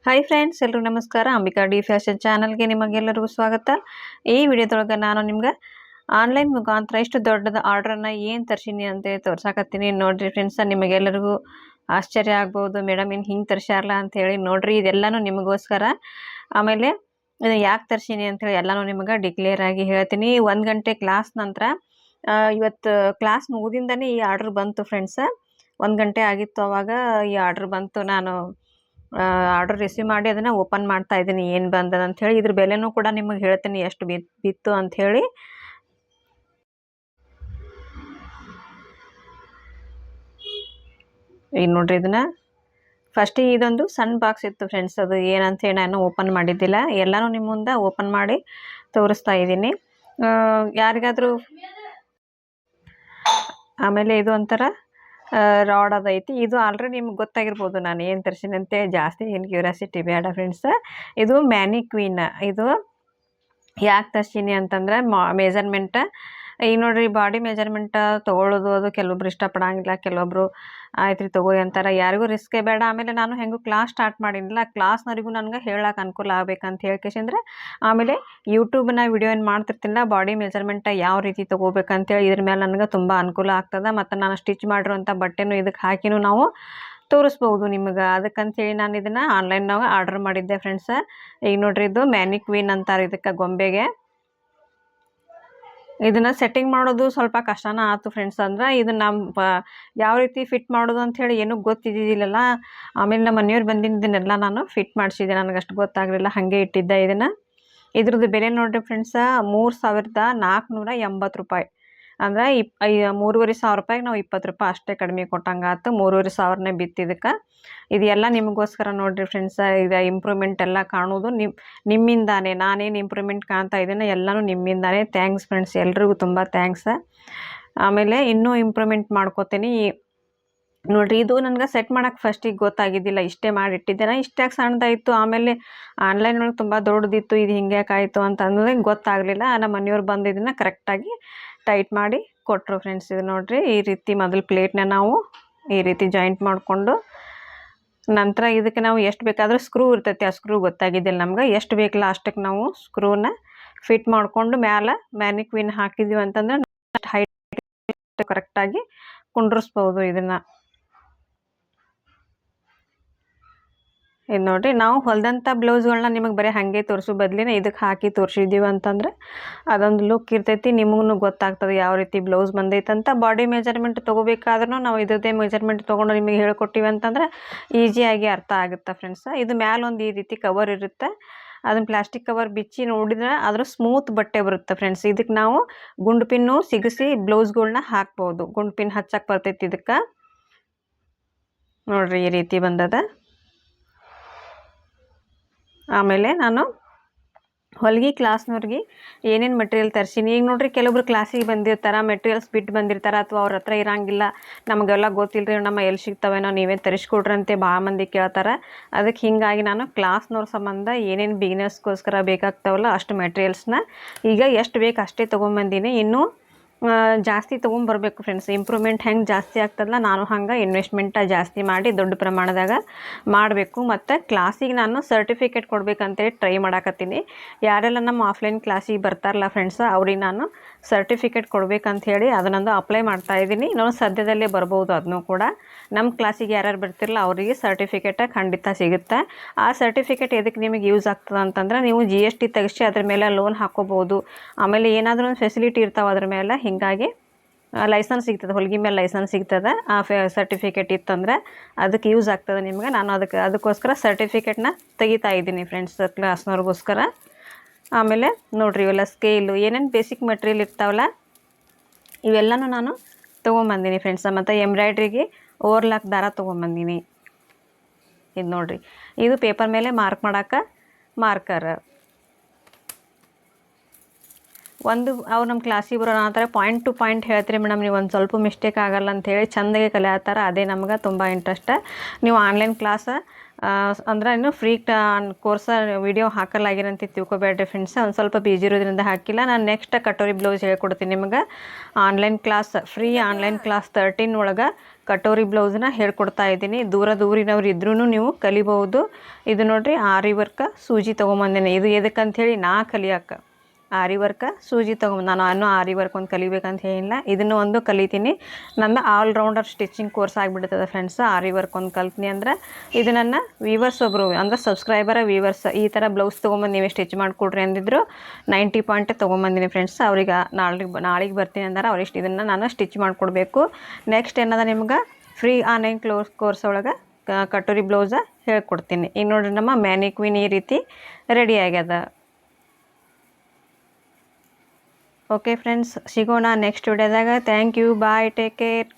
Hi friends, ಎಲ್ಲರೂ ನಮಸ್ಕಾರ. Ambika D fashion ಚಾನಲ್ಗೆ ನಿಮಗೆಲ್ಲರಿಗೂ ಸ್ವಾಗತ. ಈ ವಿಡಿಯೋದೊಳಗೆ ನಾನು ನಿಮ್ಗೆ ಆನ್ಲೈನ್ ಮುಖಾಂತರ ಇಷ್ಟು ದೊಡ್ಡದ ಆರ್ಡ್ರನ್ನು ಏನು ತರ್ಸೀನಿ ಅಂತ ತೋರ್ಸಾಕತ್ತೀನಿ. ನೋಡ್ರಿ ಫ್ರೆಂಡ್ಸ್, ನಿಮಗೆಲ್ಲರಿಗೂ ಆಶ್ಚರ್ಯ ಆಗ್ಬೋದು, ಮೇಡಮ್ ಇನ್ನು ಹಿಂಗೆ ತರ್ಸ್ಯಾರಲ್ಲ ಅಂಥೇಳಿ. ನೋಡ್ರಿ, ಇದೆಲ್ಲನೂ ನಿಮಗೋಸ್ಕರ. ಆಮೇಲೆ ಇದು ಯಾಕೆ ತರ್ಸೀನಿ ಅಂಥೇಳಿ ಎಲ್ಲನೂ ನಿಮಗೆ ಡಿಕ್ಲೇರ್ ಆಗಿ ಹೇಳ್ತೀನಿ. 1 ಗಂಟೆ ಕ್ಲಾಸ್ ನಂತರ ಇವತ್ತು ಕ್ಲಾಸ್ ಮುಗಿದಿಂದನೇ ಈ ಆರ್ಡ್ರ್ ಬಂತು ಫ್ರೆಂಡ್ಸ್. 1 ಗಂಟೆ ಆಗಿತ್ತು ಅವಾಗ ಈ ಆರ್ಡ್ರ್ ಬಂತು. ನಾನು ಆರ್ಡರ್ ರಿಸೀವ್ ಮಾಡಿ ಅದನ್ನು ಓಪನ್ ಮಾಡ್ತಾ ಇದ್ದೀನಿ, ಏನು ಬಂದದ ಅಂಥೇಳಿ. ಇದ್ರ ಬೆಲೆನೂ ಕೂಡ ನಿಮಗೆ ಹೇಳ್ತೀನಿ ಎಷ್ಟು ಬಿತ್ತು ಅಂಥೇಳಿ. ಈಗ ನೋಡ್ರಿ, ಇದನ್ನ ಫಸ್ಟಿಗೆ ಇದೊಂದು ಸಣ್ಣ ಬಾಕ್ಸ್ ಇತ್ತು ಫ್ರೆಂಡ್ಸ್. ಅದು ಏನಂತೇಳಿ ನಾನು ಓಪನ್ ಮಾಡಿದ್ದಿಲ್ಲ, ಎಲ್ಲನೂ ನಿಮ್ಮ ಮುಂದೆ ಓಪನ್ ಮಾಡಿ ತೋರಿಸ್ತಾ ಇದ್ದೀನಿ ಯಾರಿಗಾದರೂ. ಆಮೇಲೆ ಇದು ಒಂಥರ ರಾಡ್ ಅದೈತಿ. ಇದು ಆಲ್ರೆಡಿ ನಿಮ್ಗೆ ಗೊತ್ತಾಗಿರ್ಬೋದು ನಾನು ಏನು ತರ್ಸೀನಿ ಅಂತೆ. ಜಾಸ್ತಿ ಏನು ಕ್ಯೂರಿಯಾಸಿಟಿ ಬೇಡ ಫ್ರೆಂಡ್ಸ್. ಇದು ಮ್ಯಾನಿಕ್ವೀನ್. ಇದು ಯಾಕೆ ತರ್ಸೀನಿ ಅಂತಂದ್ರೆ ಮೆಜರ್ಮೆಂಟ್. ಈಗ ನೋಡ್ರಿ, ಬಾಡಿ ಮೆಜರ್ಮೆಂಟ್ ತೊಗೊಳ್ಳೋದು ಅದು ಕೆಲವೊಬ್ರು ಇಷ್ಟಪಡಂಗಿಲ್ಲ, ಕೆಲವೊಬ್ರು ಆಯ್ತು ರೀ ತೊಗೊಳ್ಳಿ ಅಂತಾರೆ. ಯಾರಿಗೂ ರಿಸ್ಕೇ ಬೇಡ. ಆಮೇಲೆ ನಾನು ಹೆಂಗೂ ಕ್ಲಾಸ್ ಸ್ಟಾರ್ಟ್ ಮಾಡಿನಿಲ್ಲ, ಕ್ಲಾಸ್ನವರಿಗೂ ನನಗೆ ಹೇಳಕ್ಕೆ ಅನುಕೂಲ ಆಗ್ಬೇಕಂತ ಹೇಳ್ಕೇಶಂದ್ರೆ ಆಮೇಲೆ ಯೂಟ್ಯೂಬ್ನ ವಿಡಿಯೋ ಏನು ಮಾಡ್ತಿರ್ತೀನಿಲ್ಲ, ಬಾಡಿ ಮೆಜರ್ಮೆಂಟ್ ಯಾವ ರೀತಿ ತೊಗೋಬೇಕಂತೇಳಿ ಇದ್ರ ಮೇಲೆ ನನಗೆ ತುಂಬ ಅನುಕೂಲ ಆಗ್ತದೆ. ಮತ್ತು ನಾನು ಸ್ಟಿಚ್ ಮಾಡಿರುವಂಥ ಬಟ್ಟೆನೂ ಇದಕ್ಕೆ ಹಾಕಿನೂ ನಾವು ತೋರಿಸ್ಬೋದು ನಿಮಗೆ. ಅದಕ್ಕಂತೇಳಿ ನಾನು ಇದನ್ನು ಆನ್ಲೈನ್ನಾಗ ಆರ್ಡರ್ ಮಾಡಿದ್ದೆ ಫ್ರೆಂಡ್ಸ್. ಈಗ ನೋಡ್ರಿ, ಇದು ಮ್ಯಾನಿಕ್ವೀನ್ ಅಂತಾರೆ ಇದಕ್ಕೆ, ಗೊಂಬೆಗೆ. ಇದನ್ನು ಸೆಟ್ಟಿಂಗ್ ಮಾಡೋದು ಸ್ವಲ್ಪ ಕಷ್ಟನ ಆಯ್ತು ಫ್ರೆಂಡ್ಸ್. ಅಂದ್ರೆ ಇದು ನಮ್ಮ ಯಾವ ರೀತಿ ಫಿಟ್ ಮಾಡೋದು ಅಂಥೇಳಿ ಏನೂ ಗೊತ್ತಿದ್ದಿದ್ದಿಲ್ಲಲ್ಲ. ಆಮೇಲೆ ನಮ್ಮ ಮನೆಯವ್ರು ಬಂದಿದ್ದನ್ನೆಲ್ಲ ನಾನು ಫಿಟ್ ಮಾಡಿಸಿದ್ದೆ, ನನಗಷ್ಟು ಗೊತ್ತಾಗಲಿಲ್ಲ, ಹಾಗೆ ಇಟ್ಟಿದ್ದೆ ಇದನ್ನು. ಇದ್ರದ್ದು ಬೆಲೆ ನೋಡಿರಿ ಫ್ರೆಂಡ್ಸ, 3480 ರೂಪಾಯಿ. ಅಂದ್ರೆ 3,500 ರೂಪಾಯಿಗೆ ನಾವು 20 ರೂಪಾಯಿ ಅಷ್ಟೇ ಕಡಿಮೆ ಕೊಟ್ಟಂಗಾಯ್ತು. 3,500ನೇ ಬಿತ್ತಿದ್ದಕ್ಕೆ. ಇದೆಲ್ಲ ನಿಮಗೋಸ್ಕರ ನೋಡಿರಿ ಫ್ರೆಂಡ್ಸ. ಇದು ಇಂಪ್ರೂವ್ಮೆಂಟ್ ಎಲ್ಲ ಕಾಣೋದು ನಿಮ್ಮಿಂದಾನೆ. ನಾನೇನು ಇಂಪ್ರೂವ್ಮೆಂಟ್ ಕಾಣ್ತಾ ಇದ್ದೀನಿ ಎಲ್ಲನೂ ನಿಮ್ಮಿಂದಾನೆ. ಥ್ಯಾಂಕ್ಸ್ ಫ್ರೆಂಡ್ಸ್, ಎಲ್ರಿಗೂ ತುಂಬ ಥ್ಯಾಂಕ್ಸ್. ಆಮೇಲೆ ಇನ್ನೂ ಇಂಪ್ರೂವ್ಮೆಂಟ್ ಮಾಡ್ಕೋತೀನಿ. ನೋಡಿರಿ, ಇದು ನನಗೆ ಸೆಟ್ ಮಾಡೋಕ್ಕೆ ಫಸ್ಟಿಗೆ ಗೊತ್ತಾಗಿದ್ದಿಲ್ಲ, ಇಷ್ಟೇ ಮಾಡಿಟ್ಟಿದ್ದೆ. ಇಷ್ಟಾಗಿ ಸಣ್ಣದಾಯಿತು. ಆಮೇಲೆ ಆನ್ಲೈನ್ ಒಳಗೆ ತುಂಬ ದೊಡ್ಡದಿತ್ತು, ಇದು ಹಿಂಗೆ ಯಾಕಾಯಿತು ಅಂತ ಅನ್ನೋದೇ ಗೊತ್ತಾಗಲಿಲ್ಲ. ನಮ್ಮ ಮನೆಯವ್ರು ಬಂದು ಇದನ್ನು ಕರೆಕ್ಟಾಗಿ ಟೈಟ್ ಮಾಡಿ ಕೊಟ್ಟರು ಫ್ರೆಂಡ್ಸ್. ಇದು ನೋಡಿರಿ, ಈ ರೀತಿ ಮೊದಲು ಪ್ಲೇಟ್ನ ನಾವು ಈ ರೀತಿ ಜಾಯಿಂಟ್ ಮಾಡಿಕೊಂಡು ನಂತರ ಇದಕ್ಕೆ ನಾವು ಎಷ್ಟು ಬೇಕಾದರೂ ಸ್ಕ್ರೂ ಇರ್ತೈತಿ, ಆ ಸ್ಕ್ರೂ ಗೊತ್ತಾಗಿದ್ದಿಲ್ಲ ನಮ್ಗೆ. ಎಷ್ಟು ಬೇಕಲ್ಲ ಅಷ್ಟಕ್ಕೆ ನಾವು ಸ್ಕ್ರೂನ ಫಿಟ್ ಮಾಡಿಕೊಂಡು ಮ್ಯಾಲೆ ಮ್ಯಾನಿಕ್ವಿನ್ ಹಾಕಿದ್ದೀವಿ ಅಂತಂದ್ರೆ ಹೈಟ್ ಕರೆಕ್ಟಾಗಿ ಕುಂಡ್ರಿಸ್ಬೋದು ಇದನ್ನು. ಇದು ನೋಡಿರಿ, ನಾವು ಹೊಲಿದಂಥ ಬ್ಲೌಸ್ಗಳನ್ನ ನಿಮಗೆ ಬರೀ ಹಾಗೆ ತೋರಿಸೋ ಬದಲಿನ ಇದಕ್ಕೆ ಹಾಕಿ ತೋರಿಸಿದ್ದೀವಿ ಅಂತಂದ್ರೆ ಅದೊಂದು ಲುಕ್ ಇರ್ತೈತಿ, ನಿಮಗೂ ಗೊತ್ತಾಗ್ತದೆ ಯಾವ ರೀತಿ ಬ್ಲೌಸ್ ಬಂದೈತಂತ. ಬಾಡಿ ಮೆಜರ್ಮೆಂಟ್ ತೊಗೋಬೇಕಾದ್ರೂ ನಾವು ಇದೇ ಮೆಜರ್ಮೆಂಟ್ ತೊಗೊಂಡು ನಿಮಗೆ ಹೇಳ್ಕೊಟ್ಟಿವಿ ಅಂತಂದ್ರೆ ಈಸಿಯಾಗಿ ಅರ್ಥ ಆಗುತ್ತೆ ಫ್ರೆಂಡ್ಸ್. ಇದು ಮ್ಯಾಲೆ ಒಂದು ಈ ರೀತಿ ಕವರ್ ಇರುತ್ತೆ, ಅದನ್ನು ಪ್ಲಾಸ್ಟಿಕ್ ಕವರ್ ಬಿಚ್ಚಿ ನೋಡಿದ್ರೆ ಅದ್ರ ಸ್ಮೂತ್ ಬಟ್ಟೆ ಬರುತ್ತೆ ಫ್ರೆಂಡ್ಸ್. ಇದಕ್ಕೆ ನಾವು ಗುಂಡು ಪಿನ್ನು ಸಿಗಿಸಿ ಬ್ಲೌಸ್ಗಳ್ನ ಹಾಕ್ಬೋದು. ಗುಂಡು ಪಿನ್ ಹಚ್ಚಕ್ಕೆ ಬರ್ತೈತಿ ಇದಕ್ಕೆ. ನೋಡಿರಿ, ಈ ರೀತಿ ಬಂದದ. ಆಮೇಲೆ ನಾನು ಹೊಲಿಗೆ ಕ್ಲಾಸ್ನವ್ರಿಗೆ ಏನೇನು ಮೆಟೀರಿಯಲ್ ತರ್ಸೀನಿ. ಈಗ ನೋಡಿರಿ, ಕೆಲವೊಬ್ರು ಕ್ಲಾಸಿಗೆ ಬಂದಿರ್ತಾರೆ, ಮೆಟೀರಿಯಲ್ಸ್ ಬಿಟ್ಟು ಬಂದಿರ್ತಾರೆ, ಅಥವಾ ಅವ್ರ ಹತ್ರ ಇರೋಂಗಿಲ್ಲ, ನಮಗೆಲ್ಲ ಗೊತ್ತಿಲ್ಲರಿ, ನಮ್ಮ ಎಲ್ಲಿ ಸಿಗ್ತವೇನೋ, ನೀವೇ ತರಿಸ್ಕೊಡ್ರಂತೆ ಭಾಳ ಮಂದಿ ಕೇಳ್ತಾರೆ. ಅದಕ್ಕೆ ಹೀಗಾಗಿ ನಾನು ಕ್ಲಾಸ್ನವ್ರ ಸಂಬಂಧ ಏನೇನು ಬಿಗಿನರ್ಸ್ಗೋಸ್ಕರ ಬೇಕಾಗ್ತಾವಲ್ಲ ಅಷ್ಟು ಮೆಟೀರಿಯಲ್ಸ್ನ ಈಗ ಎಷ್ಟು ಬೇಕು ಅಷ್ಟೇ ತೊಗೊಂಬಂದೀನಿ. ಇನ್ನೂ ಜಾಸ್ತಿ ತೊಗೊಂಬರ್ಬೇಕು ಫ್ರೆಂಡ್ಸ್. ಇಂಪ್ರೂವ್ಮೆಂಟ್ ಹೆಂಗೆ ಜಾಸ್ತಿ ಆಗ್ತದಲ್ಲ, ನಾನು ಹಂಗೆ ಇನ್ವೆಸ್ಟ್ಮೆಂಟ ಜಾಸ್ತಿ ಮಾಡಿ ದೊಡ್ಡ ಪ್ರಮಾಣದಾಗ ಮಾಡಬೇಕು. ಮತ್ತು ಕ್ಲಾಸಿಗೆ ನಾನು ಸರ್ಟಿಫಿಕೇಟ್ ಕೊಡಬೇಕಂತೇಳಿ ಟ್ರೈ ಮಾಡಾಕತ್ತೀನಿ. ಯಾರೆಲ್ಲ ನಮ್ಮ ಆಫ್ಲೈನ್ ಕ್ಲಾಸಿಗೆ ಬರ್ತಾರಲ್ಲ ಫ್ರೆಂಡ್ಸ್, ಅವ್ರಿಗೆ ನಾನು ಸರ್ಟಿಫಿಕೇಟ್ ಕೊಡಬೇಕಂಥೇಳಿ ಅದನ್ನೊಂದು ಅಪ್ಲೈ ಮಾಡ್ತಾಯಿದ್ದೀನಿ. ನಾನು ಸದ್ಯದಲ್ಲೇ ಬರ್ಬೋದು ಅದನ್ನೂ ಕೂಡ. ನಮ್ಮ ಕ್ಲಾಸಿಗೆ ಯಾರ್ಯಾರು ಬರ್ತಿರಲ್ಲ ಅವರಿಗೆ ಸರ್ಟಿಫಿಕೇಟ ಖಂಡಿತ ಸಿಗುತ್ತೆ. ಆ ಸರ್ಟಿಫಿಕೇಟ್ ಎದಕ್ಕೆ ನಿಮಗೆ ಯೂಸ್ ಆಗ್ತದೆ ಅಂತಂದ್ರೆ, ನೀವು GST ತೆಗಿಸಿ ಅದ್ರ ಮೇಲೆ ಲೋನ್ ಹಾಕ್ಕೋಬೋದು. ಆಮೇಲೆ ಏನಾದರೂ ಒಂದು ಫೆಸಿಲಿಟಿ ಇರ್ತಾವೆ ಅದ್ರ ಮೇಲೆ. ಹೀಗಾಗಿ ಲೈಸೆನ್ಸ್ ಸಿಗ್ತದೆ, ಹೊಲಿಗೆ ಮೇಲೆ ಲೈಸೆನ್ಸ್ ಸಿಗ್ತದೆ. ಆ ಸರ್ಟಿಫಿಕೇಟ್ ಇತ್ತಂದ್ರೆ ಅದಕ್ಕೆ ಯೂಸ್ ಆಗ್ತದೆ ನಿಮ್ಗೆ. ನಾನು ಅದಕ್ಕೋಸ್ಕರ ಸರ್ಟಿಫಿಕೇಟ್ನ ತೆಗಿತಾ ಇದ್ದೀನಿ ಫ್ರೆಂಡ್ಸ್, ಕ್ಲಾಸ್ನವ್ರಿಗೋಸ್ಕರ. ಆಮೇಲೆ ನೋಡಿರಿ, ಇವೆಲ್ಲ ಸ್ಕೇಲು, ಏನೇನು ಬೇಸಿಕ್ ಮೆಟೀರಿಯಲ್ ಇರ್ತಾವಲ್ಲ ಇವೆಲ್ಲನೂ ನಾನು ತೊಗೊಂಬಂದೀನಿ ಫ್ರೆಂಡ್ಸ. ಮತ್ತು ಎಂಬ್ರಾಯ್ಡ್ರಿಗೆ ಓವರ್ಲಾಕ್ ದಾರ ತೊಗೊಂಬಂದೀನಿ. ಇದು ನೋಡಿರಿ, ಇದು ಪೇಪರ್ ಮೇಲೆ ಮಾರ್ಕ್ ಮಾಡೋಕೆ ಮಾರ್ಕರ್. ಅವ್ರು ನಮ್ಮ ಕ್ಲಾಸಿಗೆ ಬರೋರು ಅಂತಾರೆ ಪಾಯಿಂಟ್ ಟು ಪಾಯಿಂಟ್ ಹೇಳ್ತೀರಿ ಮೇಡಮ್, ನೀವು ಒಂದು ಸ್ವಲ್ಪ ಮಿಸ್ಟೇಕ್ ಆಗಲ್ಲ ಅಂಥೇಳಿ ಚಂದಾಗೆ ಕಲಿಯತ್ತಾರ. ಅದೇ ನಮ್ಗೆ ತುಂಬ ಇಂಟ್ರೆಸ್ಟ್. ನೀವು ಆನ್ಲೈನ್ ಕ್ಲಾಸ್ ಅಂದ್ರೆ ಇನ್ನು ಫ್ರೀ ಕೋರ್ಸ ವಿಡಿಯೋ ಹಾಕಲಾಗಿರಂತ ತಿಳ್ಕೊಬೇಡ್ರಿ ಫ್ರೆಂಡ್ಸ್. ಒಂದು ಸ್ವಲ್ಪ ಬಿಜಿ ಇರೋದ್ರಿಂದ ಹಾಕಿಲ್ಲ. ನಾನು ನೆಕ್ಸ್ಟ್ ಕಟೋರಿ ಬ್ಲೌಸ್ ಹೇಳ್ಕೊಡ್ತೀನಿ ನಿಮ್ಗೆ. Online class free online class 13 ಒಳಗೆ ಕಟೋರಿ ಬ್ಲೌಸ್ನ ಹೇಳ್ಕೊಡ್ತಾ ಇದ್ದೀನಿ. ದೂರಿನವ್ರು ಇದ್ರೂ ನೀವು ಕಲಿಬಹುದು. ಇದು ನೋಡಿರಿ ಆರಿ ವರ್ಕ ಸೂಜಿ ತೊಗೊಂಬಂದಿನಿ. ಇದು ಎದಕ್ಕಂಥೇಳಿ ನಾ ಕಲಿಯೋಕೆ ಆರಿ ವರ್ಕ ಸೂಜಿ ನಾನು ಇನ್ನೂ ಆರಿ ವರ್ಕ್ ಒಂದು ಕಲಿಬೇಕಂತ ಹೇಳಿಲ್ಲ. ಇದನ್ನು ಒಂದು ಕಲಿತೀನಿ. ನನ್ನ ಆಲ್ರೌಂಡರ್ ಸ್ಟಿಚಿಂಗ್ ಕೋರ್ಸ್ ಆಗಿಬಿಡ್ತದೆ ಫ್ರೆಂಡ್ಸ್. ಆರಿ ವರ್ಕ್ ಒಂದು ಕಲ್ತೀನಿ ಅಂದ್ರೆ ಇದು ನನ್ನ ವೀವರ್ಸ್ ಒಬ್ಬರು ಅಂದ್ರೆ ಸಬ್ಸ್ಕ್ರೈಬರ ವೀವರ್ಸ್ ಈ ಥರ ಬ್ಲೌಸ್ ತೊಗೊಂಬಂದು ನೀವೇ ಸ್ಟಿಚ್ ಮಾಡಿಕೊಡ್ರಿ ಅಂದಿದ್ರು. 90 ಪಾಯಿಂಟ್ ತೊಗೊಂಬಂದಿನಿ ಫ್ರೆಂಡ್ಸ್. ಅವ್ರಿಗೆ ನಾಳೆಗೆ ಬರ್ತೀನಿ ಅಂದ್ರೆ ಅವ್ರಿಗೆ ಇದನ್ನು ನಾನು ಸ್ಟಿಚ್ ಮಾಡಿಕೊಡ್ಬೇಕು. ನೆಕ್ಸ್ಟ್ ಏನದ ನಿಮ್ಗೆ ಫ್ರೀ ಆನ್ಲೈನ್ ಕೋರ್ಸ್ ಒಳಗೆ ಕಟೋರಿ ಬ್ಲೌಸ ಹೇಳ್ಕೊಡ್ತೀನಿ. ಈಗ ನೋಡಿರಿ ನಮ್ಮ ಮ್ಯಾನಿಕ್ವಿನ್ ಈ ರೀತಿ ರೆಡಿ ಆಗ್ಯದ. ಓಕೆ ಫ್ರೆಂಡ್ಸ್, ಸಿಗೋಣ ನೆಕ್ಸ್ಟ್ ವಿಡಿಯೋದಾಗ. Thank you, bye, take care.